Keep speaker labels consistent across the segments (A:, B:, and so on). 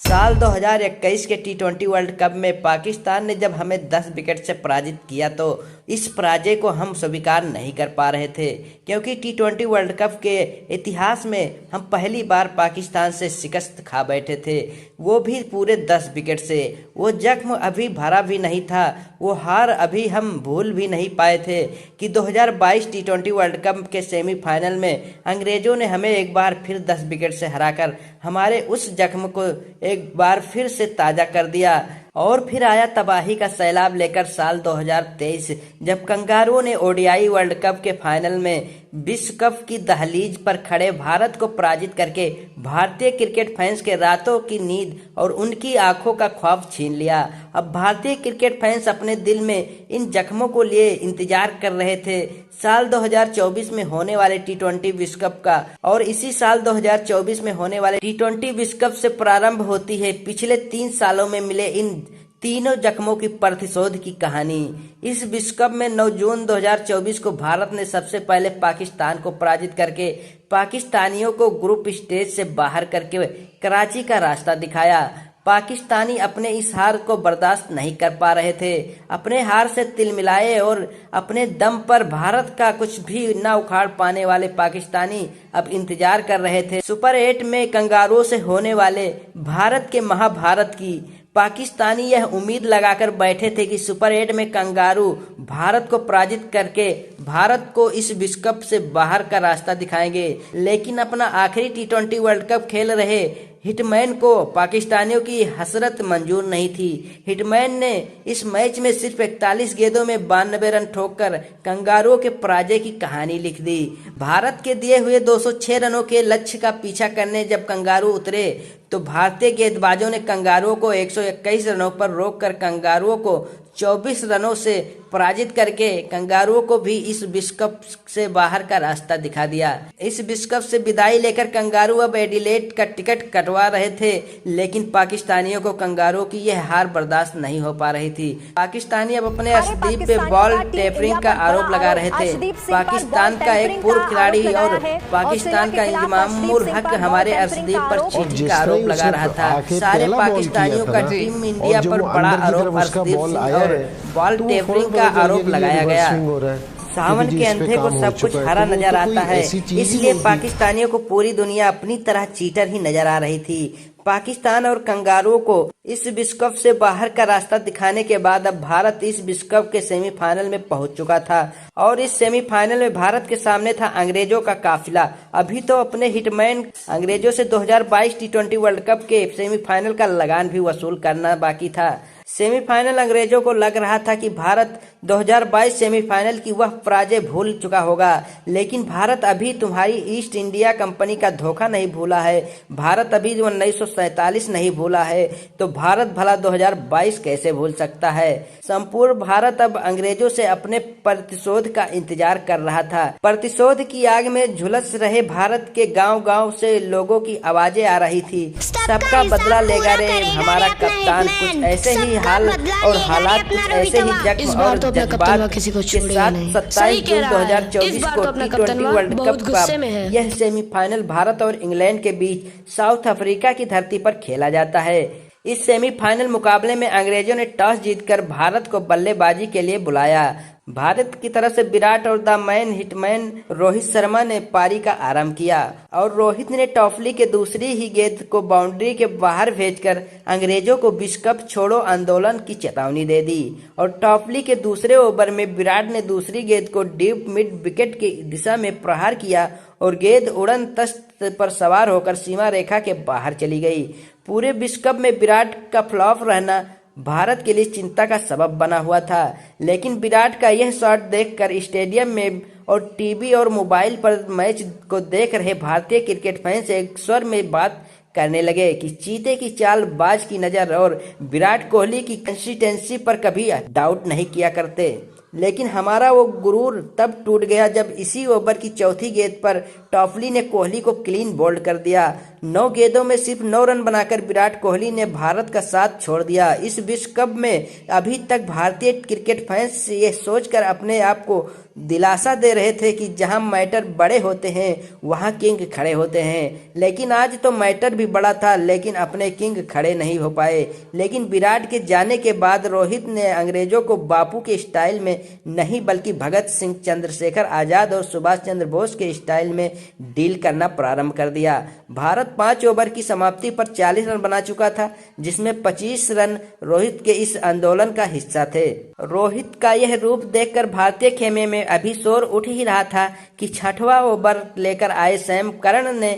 A: साल 2021 के टी20 world cup में पाकिस्तान ने जब हमें 10 विकेट से पराजित किया तो इस पराजय को हम स्वीकार नहीं कर पा रहे थे, क्योंकि टी20 वर्ल्ड कप के इतिहास में हम पहली बार पाकिस्तान से शिकस्त खा बैठे थे, वो भी पूरे 10 विकेट से। वो जख्म अभी भरा भी नहीं था, वो हार अभी हम भूल भी नहीं पाए थे कि 2022 टी20 वर्ल्ड कप के सेमीफाइनल में अंग्रेजों ने हमें एक बार फिर 10 विकेट से हराकर हमारे उस जख्म को एक बार फिर से ताजा कर दिया। और फिर आया तबाही का सैलाब लेकर साल 2023, जब कंगारुओं ने ओडीआई वर्ल्ड कप के फाइनल में विश्व कप की दहलीज पर खड़े भारत को पराजित करके भारतीय क्रिकेट फैंस के रातों की नींद और उनकी आंखों का ख्वाब छीन लिया। अब भारतीय क्रिकेट फैंस अपने दिल में इन जख्मों को लिए इंतजार कर रहे थे साल 2024 में होने वाले टी20 विश्व कप का। और इसी साल 2024 में होने वाले टी20 विश्व कप से प्रारंभ होती है पिछले 3 सालों में मिले इन तीनों जख्मों की प्रतिशोध की कहानी। इस विश्व कप में 9 जून 2024 को भारत ने सबसे पहले पाकिस्तान को पराजित करके पाकिस्तानियों को ग्रुप स्टेज से बाहर करके कराची का रास्ता दिखाया। पाकिस्तानी अपने इस हार को बर्दाश्त नहीं कर पा रहे थे। अपने हार से तिलमिलाए और अपने दम पर भारत का कुछ भी न उखाड़ पाने वाले पाकिस्तानी अब इंतजार कर रहे थे सुपर 8 में कंगारुओं से होने वाले भारत के महाभारत की। पाकिस्तानी यह उम्मीद लगाकर बैठे थे कि सुपर 8 में कंगारू भारत को पराजित करके भारत को इस विश्व कप से बाहर का रास्ता दिखाएंगे, लेकिन अपना आखिरी टी20 वर्ल्ड कप खेल रहे हिटमैन को पाकिस्तानियों की हसरत मंजूर नहीं थी। हिटमैन ने इस मैच में सिर्फ 41 गेंदों में 92 रन ठोककर कंगारुओं के पराजय की कहानी लिख दी। भारत के दिए हुए 206 रनों के लक्ष्य का पीछा करने जब कंगारू उतरे तो भारतीय गेंदबाजों ने कंगारुओं को 121 रनों पर रोककर कंगारुओं को 24 रनों से पराजित करके कंगारुओं को भी इस विश्व कप से बाहर का रास्ता दिखा दिया। इस विश्व कप से विदाई लेकर कंगारू अब एडिलेड का टिकट कटवा रहे थे, लेकिन पाकिस्तानियों को कंगारुओं की यह हार बर्दाश्त नहीं हो पा रही थी। पाकिस्तानी अब अपने अर्शदीप पे बॉल टेपरिंग का आरोप लगा रहे थे। पाकिस्तान का एक पूर्व खिलाड़ी और पाकिस्तान का इंजमाम उल हक हमारे अर्शदीप पर चीटिंग का आरोप लगा रहा था। सारे पाकिस्तानियों का टीम इंडिया पर बड़ा आरोप अर्शदीप और बॉल टेपरिंग का आरोप लगाया गया। सावन के अंधे को सब कुछ हरा नजर आता है, इसलिए पाकिस्तानियों को पूरी दुनिया अपनी तरह चीटर ही नजर आ रही थी। पाकिस्तान और कंगारुओं को इस विश्व कप से बाहर का रास्ता दिखाने के बाद अब भारत इस विश्व कप के सेमीफाइनल में पहुंच चुका था और इस सेमीफाइनल में भारत के सामने था अंग्रेजों का काफिला। अभी तो अपने हिटमैन अंग्रेजों से 2022 टी20 वर्ल्ड कप के सेमीफाइनल का लगान भी वसूल करना बाकी था। सेमीफाइनल अंग्रेजों को लग रहा था कि भारत 2022 सेमीफाइनल की वह पराजय भूल चुका होगा, लेकिन भारत अभी तुम्हारी ईस्ट इंडिया कंपनी का धोखा नहीं भूला है। भारत अभी 1947 नहीं भूला है, तो भारत भला 2022 कैसे भूल सकता है। संपूर्ण भारत अब अंग्रेजों से अपने प्रतिशोध का इंतजार कर रहा था। प्रतिशोध की आग में झुलस रहे भारत के गांव-गांव से लोगों की आवाजें आ रही थी, सबका बदला लेगा रे हमारा कप्तान। कुछ ऐसे ही हाल और हालात, कुछ ऐसे ही जख्म और जज्बात के साथ 27 जून 2024 को टी20 वर्ल्ड कप का यह सेमीफाइनल भारत और इंग्लैंड के बीच साउथ अफ्रीका की धरती पर खेला जाता है। इस सेमीफाइनल मुकाबले में अंग्रेजों ने टॉस जीतकर भारत को बल्लेबाजी के लिए बुलाया। भारत की तरफ से विराट और the man hitman Rohit Sharma ने पारी का आरंभ किया और रोहित ने टॉफली के दूसरी ही गेंद को बाउंड्री के बाहर भेजकर अंग्रेजों को विश्व कप छोड़ो आंदोलन की चेतावनी दे दी। और टॉफली के दूसरे ओवर में विराट ने दूसरी गेंद को डीप मिड विकेट की दिशा में प्रहार किया और गेंद उड़न तस्त पर सवार होकर सीमा रेखा के बाहर चली गई। पूरे विश्व कप में विराट का फ्लॉप रहना भारत के लिए चिंता का सबब बना हुआ था, लेकिन विराट का यह शॉट देखकर स्टेडियम में और टीवी और मोबाइल पर मैच को देख रहे भारतीय क्रिकेट फैंस एक स्वर में बात करने लगे कि चीते की चाल, बाज की नजर और विराट कोहली की कंसिस्टेंसी पर कभी डाउट नहीं किया करते। लेकिन हमारा वो गुरूर तब टूट गया जब इसी ओवर की चौथी गेंद पर टॉफली ने कोहली को क्लीन बोल्ड कर दिया। 9 गेंदों में सिर्फ 9 रन बनाकर विराट कोहली ने भारत का साथ छोड़ दिया। इस विश्व कप में अभी तक भारतीय क्रिकेट फैंस ये सोचकर अपने आप को दिलासा दे रहे थे कि जहां मैटर बड़े होते हैं वहां किंग खड़े होते हैं, लेकिन आज तो मैटर भी बड़ा था लेकिन अपने किंग खड़े नहीं हो पाए। लेकिन विराट के जाने के बाद रोहित ने अंग्रेजों को बापू के स्टाइल में नहीं बल्कि भगत सिंह, चंद्रशेखर आजाद और सुभाष चंद्र बोस के स्टाइल में डील करना प्रारंभ कर दिया। भारत 5 ओवर की समाप्ति पर 40 रन बना चुका था, जिसमें 25 रन रोहित के इस आंदोलन का हिस्सा थे। रोहित का यह रूप देखकर भारतीय खेमे में अभी शोर उठ ही रहा था कि 6वां ओवर लेकर आए सैम करन ने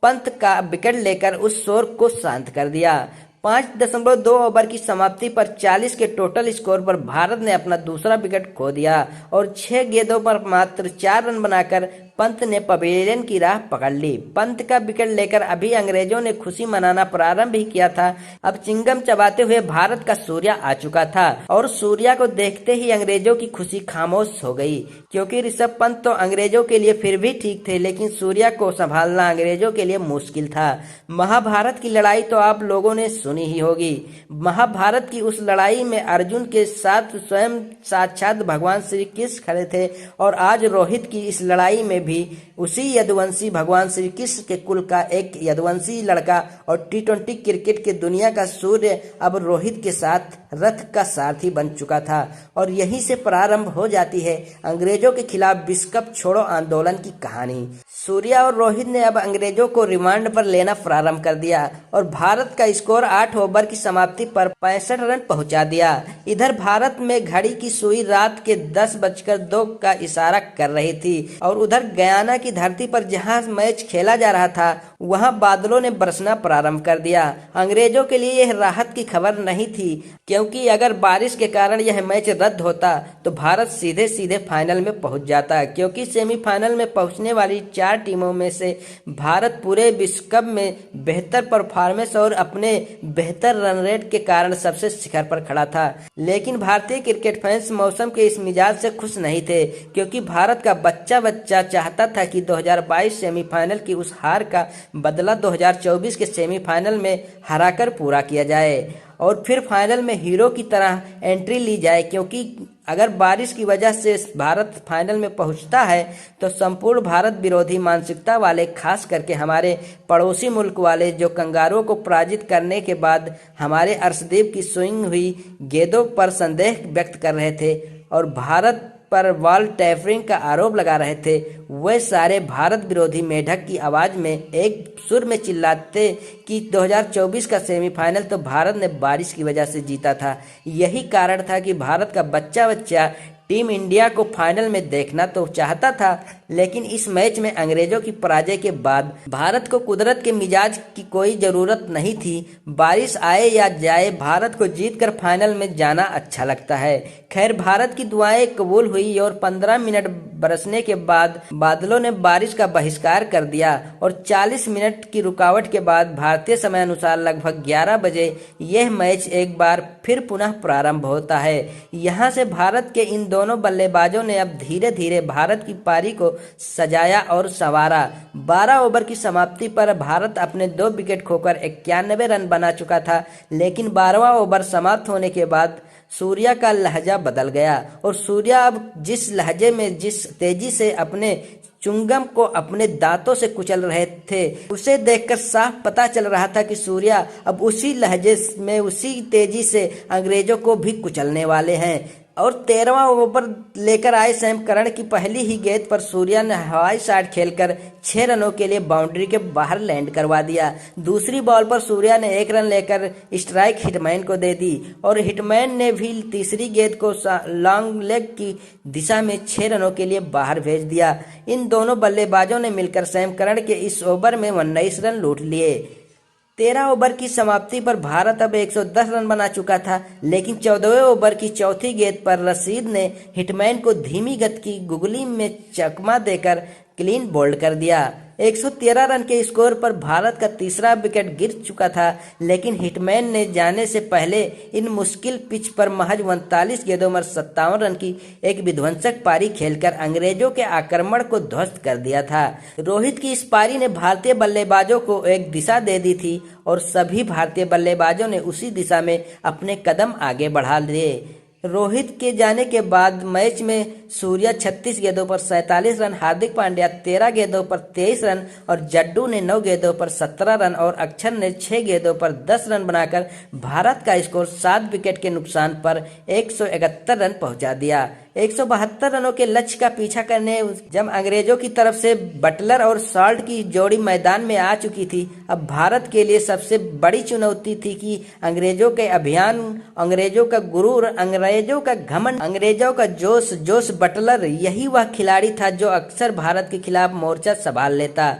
A: पंत का विकेट लेकर उस शोर को शांत कर दिया। 5.2 ओवर की समाप्ति पर 40 के टोटल स्कोर पर भारत ने अपना दूसरा विकेट खो दिया और 6 गेंदों पर मात्र 4 रन बनाकर पंत ने पवेलियन की राह पकड़ ली। पंत का विकेट लेकर अभी अंग्रेजों ने खुशी मनाना प्रारंभ ही किया था। अब चिंगम चबाते हुए भारत का सूर्या आ चुका था और सूर्या को देखते ही अंग्रेजों की खुशी खामोश हो गई, क्योंकि ऋषभ पंत तो अंग्रेजों के लिए फिर भी ठीक थे, लेकिन सूर्या को संभालना अंग्रेजों के लिए मुश्किल था। महाभारत की लड़ाई तो आप लोगों ने सुनी ही होगी। महाभारत की उस लड़ाई में अर्जुन के साथ स्वयं साक्षात भगवान श्री कृष्ण खड़े थे और आज रोहित की इस लड़ाई में भी उसी यदुवंशी भगवान श्री कृष्ण के कुल का एक यदुवंशी लड़का और टी20 क्रिकेट के दुनिया का सूर्य अब रोहित के साथ रथ का सारथी बन चुका था। और यहीं से प्रारंभ हो जाती है अंग्रेजों के खिलाफ विश्व कप छोड़ो आंदोलन की कहानी। सूर्या और रोहित ने अब अंग्रेजों को रिमांड पर लेना प्रारंभ कर दिया और भारत का स्कोर 8 ओवर की समाप्ति पर 65 रन पहुंचा दिया। इधर भारत में घड़ी की सुई रात के 10:02 का इशारा कर रही थी और उधर गयाना की धरती पर जहां मैच खेला जा रहा था वहां बादलों ने बरसना प्रारंभ कर दिया। अंग्रेजों के लिए यह राहत की खबर नहीं थी, क्योंकि अगर बारिश के कारण यह मैच रद्द होता तो भारत सीधे सीधे फाइनल में पहुंच जाता, क्योंकि सेमीफाइनल में पहुंचने वाली 4 टीमों में से भारत पूरे विश्व कप में बेहतर परफॉर्मेंस और अपने बेहतर रन रेट के कारण सबसे शिखर पर खड़ा था। लेकिन भारतीय क्रिकेट फैंस मौसम के इस मिजाज से खुश नहीं थे, क्योंकि भारत का बच्चा चाहता था कि 2022 सेमीफाइनल की उस हार का बदला 2024 के सेमीफाइनल में हराकर पूरा किया जाए और फिर फाइनल में हीरो की तरह एंट्री ली जाए। क्योंकि अगर बारिश की वजह से भारत फाइनल में पहुंचता है तो संपूर्ण भारत विरोधी मानसिकता वाले, खास करके हमारे पड़ोसी मुल्क वाले, जो कंगारुओं को पराजित करने के बाद हमारे अर्शदीप की स्विंग हुई गेंदों पर संदेह व्यक्त कर रहे थे और भारत पर बॉल टैपरिंग का आरोप लगा रहे थे, वे सारे भारत विरोधी मेढक की आवाज में एक सुर में चिल्लाते कि 2024 का सेमीफाइनल तो भारत ने बारिश की वजह से जीता था। यही कारण था कि भारत का बच्चा टीम इंडिया को फाइनल में देखना तो चाहता था, लेकिन इस मैच में अंग्रेजों की पराजय के बाद भारत को कुदरत के मिजाज की कोई जरूरत नहीं थी। बारिश आए या जाए भारत को जीतकर फाइनल में जाना अच्छा लगता है। खैर, भारत की दुआएं कबूल हुई और 15 मिनट बरसने के बाद बादलों ने बारिश का बहिष्कार कर दिया और 40 मिनट की रुकावट के बाद भारतीय समय अनुसार लगभग 11 बजे यह मैच एक बार फिर पुनः प्रारंभ होता है। यहाँ से भारत के इन दोनों बल्लेबाजों ने अब धीरे धीरे भारत की पारी को सजाया और संवारा। 12 ओवर की समाप्ति पर भारत अपने 2 विकेट खोकर 91 रन बना चुका था, लेकिन 12वां ओवर समाप्त होने के बाद सूर्या का लहजा बदल गया और सूर्या अब जिस लहजे में जिस तेजी से अपने चुंगम को अपने दांतों से कुचल रहे थे, उसे देखकर साफ पता चल रहा था कि सूर्या अब उसी लहजे में उसी तेजी से अंग्रेजों को भी कुचलने वाले हैं। और 13वां ओवर लेकर आए सैम करन की पहली ही गेंद पर सूर्या ने हवाई शॉट खेलकर 6 रनों के लिए बाउंड्री के बाहर लैंड करवा दिया। दूसरी बॉल पर सूर्या ने 1 रन लेकर स्ट्राइक हिटमैन को दे दी और हिटमैन ने भी तीसरी गेंद को लॉन्ग लेग की दिशा में 6 रनों के लिए बाहर भेज दिया। इन दोनों बल्लेबाजों ने मिलकर सैम करन के इस ओवर में 19 रन लूट लिए। 13 ओवर की समाप्ति पर भारत अब 110 रन बना चुका था, लेकिन 14वें ओवर की चौथी गेंद पर रशीद ने हिटमैन को धीमी गति की गुगली में चकमा देकर क्लीन बोल्ड कर दिया। 113 रन के स्कोर पर भारत का तीसरा विकेट गिर चुका था, लेकिन हिटमैन ने जाने से पहले इन मुश्किल पिच पर महज 39 गेंदों में 57 रन की एक विध्वंसक पारी खेलकर अंग्रेजों के आक्रमण को ध्वस्त कर दिया था। रोहित की इस पारी ने भारतीय बल्लेबाजों को एक दिशा दे दी थी और सभी भारतीय बल्लेबाजों ने उसी दिशा में अपने कदम आगे बढ़ा लिए। रोहित के जाने के बाद मैच में सूर्या 36 गेंदों पर 47 रन, हार्दिक पांड्या 13 गेंदों पर 23 रन और जड्डू ने 9 गेंदों पर 17 रन और अक्षर ने 6 गेंदों पर 10 रन बनाकर भारत का स्कोर 7 विकेट के नुकसान पर 171 रन पहुंचा दिया। 172 रनों के लक्ष्य का पीछा करने जब अंग्रेजों की तरफ से बटलर और सॉल्ट की जोड़ी मैदान में आ चुकी थी, अब भारत के लिए सबसे बड़ी चुनौती थी कि अंग्रेजों के अभियान, अंग्रेजों का गुरूर, अंग्रेजों का घमंड, अंग्रेजों का जोश बटलर यही वह खिलाड़ी था जो अक्सर भारत के खिलाफ मोर्चा संभाल लेता।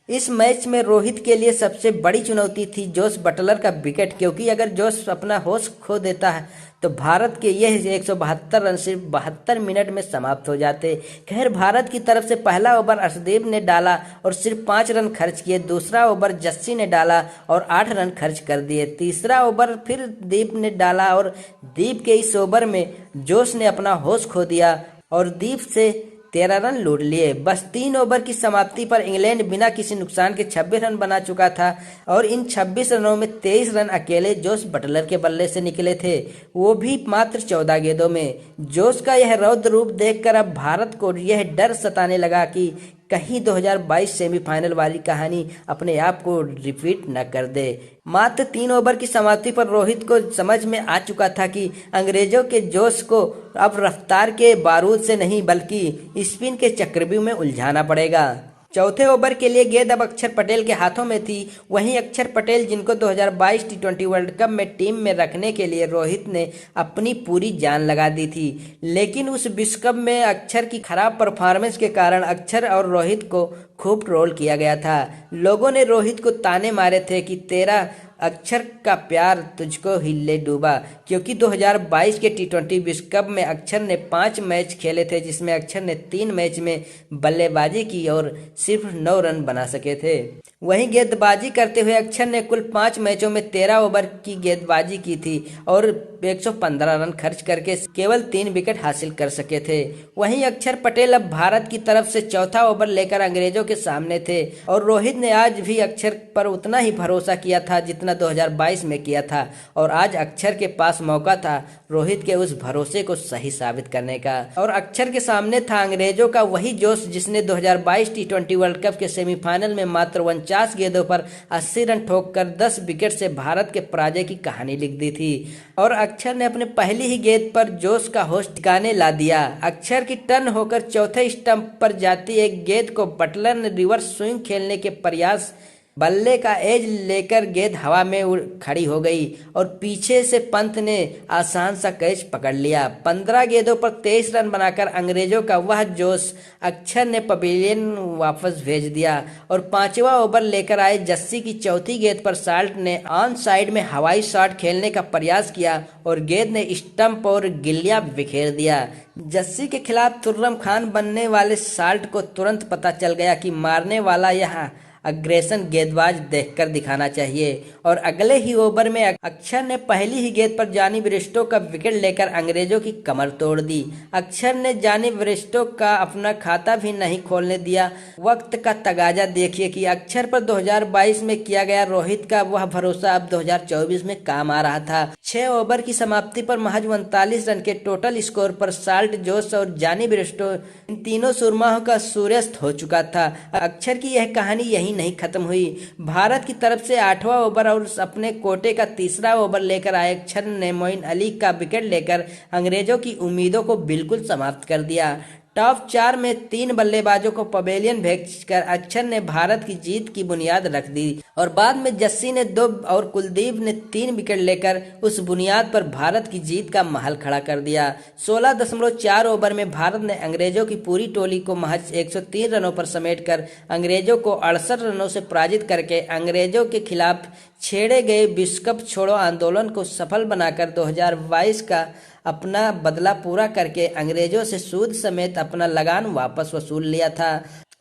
A: इस मैच में रोहित के लिए सबसे बड़ी चुनौती थी जोश बटलर का विकेट, क्योंकि अगर जोश अपना होश खो देता है तो भारत के यह 172 रन सिर्फ 72 मिनट में समाप्त हो जाते। खैर, भारत की तरफ से पहला ओवर अर्शदीप ने डाला और सिर्फ 5 रन खर्च किए। दूसरा ओवर जस्सी ने डाला और 8 रन खर्च कर दिए। तीसरा ओवर फिर दीप ने डाला और दीप के इस ओवर में जोश ने अपना होश खो दिया और दीप से 13 रन लूट लिए। बस 3 ओवर की समाप्ति पर इंग्लैंड बिना किसी नुकसान के 26 रन बना चुका था और इन 26 रनों में 23 रन अकेले जोश बटलर के बल्ले से निकले थे, वो भी मात्र 14 गेंदों में। जोश का यह रौद्र रूप देखकर अब भारत को यह डर सताने लगा कि कहीं 2022 सेमीफाइनल वाली कहानी अपने आप को रिपीट न कर दे। मात्र 3 ओवर की समाप्ति पर रोहित को समझ में आ चुका था कि अंग्रेजों के जोश को अब रफ्तार के बारूद से नहीं बल्कि स्पिन के चक्रव्यूह में उलझाना पड़ेगा। चौथे ओवर के लिए गेंद अब अक्षर पटेल के हाथों में थी। वहीं अक्षर पटेल, जिनको 2022 टी20 वर्ल्ड कप में टीम में रखने के लिए रोहित ने अपनी पूरी जान लगा दी थी, लेकिन उस विश्व कप में अक्षर की खराब परफॉर्मेंस के कारण अक्षर और रोहित को खूब ट्रोल किया गया था। लोगों ने रोहित को ताने मारे थे कि तेरा अक्षर का प्यार तुझको ही ले डूबा, क्योंकि 2022 के टी20 विश्व कप में अक्षर ने 5 मैच खेले थे, जिसमें अक्षर ने 3 मैच में बल्लेबाजी की और सिर्फ 9 रन बना सके थे। वहीं गेंदबाजी करते हुए अक्षर ने कुल 5 मैचों में 13 ओवर की गेंदबाजी की थी और 115 रन खर्च करके केवल 3 विकेट हासिल कर सके थे। वहीं अक्षर पटेल अब भारत की तरफ से चौथा ओवर लेकर अंग्रेजों के सामने थे और रोहित ने आज भी अक्षर पर उतना ही भरोसा किया था जितना 2022 में किया था और आज अक्षर के पास मौका था रोहित के उस भरोसे को सही साबित करने का। और अक्षर के सामने था अंग्रेजों का वही जोश जिसने 2022 टी20 वर्ल्ड कप के सेमीफाइनल में मात्र 49 गेंदों पर 80 रन ठोककर 10 विकेट से भारत के पराजय की कहानी लिख दी थी। और अक्षर ने अपने पहली ही गेंद पर जोश का होश ठिकाने ला दिया। अक्षर की टर्न होकर चौथे स्टंप पर जाती एक गेंद को बटलर ने रिवर्स स्विंग खेलने के प्रयास बल्ले का एज लेकर गेंद हवा में खड़ी हो गई और पीछे से पंत ने आसान सा कैच पकड़ लिया। 15 गेंदों पर 23 रन बनाकर अंग्रेजों का वह जोश अक्षर ने पवेलियन वापस भेज दिया और 5वां ओवर लेकर आए जस्सी की चौथी गेंद पर साल्ट ने ऑन साइड में हवाई शॉट खेलने का प्रयास किया और गेंद ने स्टंप और गिल्लियां बिखेर दिया। जस्सी के खिलाफ तुर्रम खान बनने वाले साल्ट को तुरंत पता चल गया कि मारने वाला यह अग्रेशन गेंदबाज देखकर दिखाना चाहिए और अगले ही ओवर में अक्षर ने पहली ही गेंद पर जॉनी ब्रिस्टो का विकेट लेकर अंग्रेजों की कमर तोड़ दी। अक्षर ने जॉनी ब्रिस्टो का अपना खाता भी नहीं खोलने दिया। वक्त का तगाजा देखिए कि अक्षर पर 2022 में किया गया रोहित का वह भरोसा अब 2024 में काम आ रहा था। 6 ओवर की समाप्ति पर महज 39 रन के टोटल स्कोर पर साल्ट, जोश और जॉनी ब्रिस्टो इन तीनों सुरमाहों का सूर्यास्त हो चुका था। अक्षर की यह कहानी यही नहीं खत्म हुई। भारत की तरफ से 8वां ओवर और अपने कोटे का तीसरा ओवर लेकर आए अक्षर ने मोइन अली का विकेट लेकर अंग्रेजों की उम्मीदों को बिल्कुल समाप्त कर दिया। टॉप 4 में 3 बल्लेबाजों को पवेलियन भेजकर अक्षर ने भारत की जीत की बुनियाद रख दी और बाद में जस्सी ने 2 और कुलदीप ने 3 विकेट लेकर उस बुनियाद पर भारत की जीत का महल खड़ा कर दिया। 16.4 ओवर में भारत ने अंग्रेजों की पूरी टोली को महज 103 रनों पर समेटकर अंग्रेजों को 68 रनों से पराजित करके अंग्रेजों के खिलाफ छेड़े गए विश्व कप छोड़ो आंदोलन को सफल बनाकर 2022 का अपना बदला पूरा करके अंग्रेजों से सूद समेत अपना लगान वापस वसूल लिया था।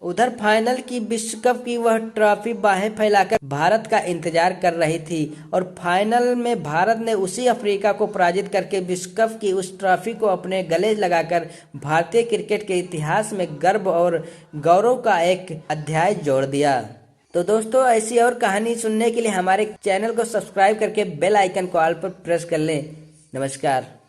A: उधर फाइनल की विश्व कप की वह ट्रॉफी बाहें फैलाकर भारत का इंतजार कर रही थी और फाइनल में भारत ने उसी अफ्रीका को पराजित करके विश्व कप की उस ट्रॉफी को अपने गले लगाकर भारतीय क्रिकेट के इतिहास में गर्व और गौरव का एक अध्याय जोड़ दिया। तो दोस्तों, ऐसी और कहानी सुनने के लिए हमारे चैनल को सब्सक्राइब करके बेल आइकन को ऑल पर प्रेस कर लें। नमस्कार।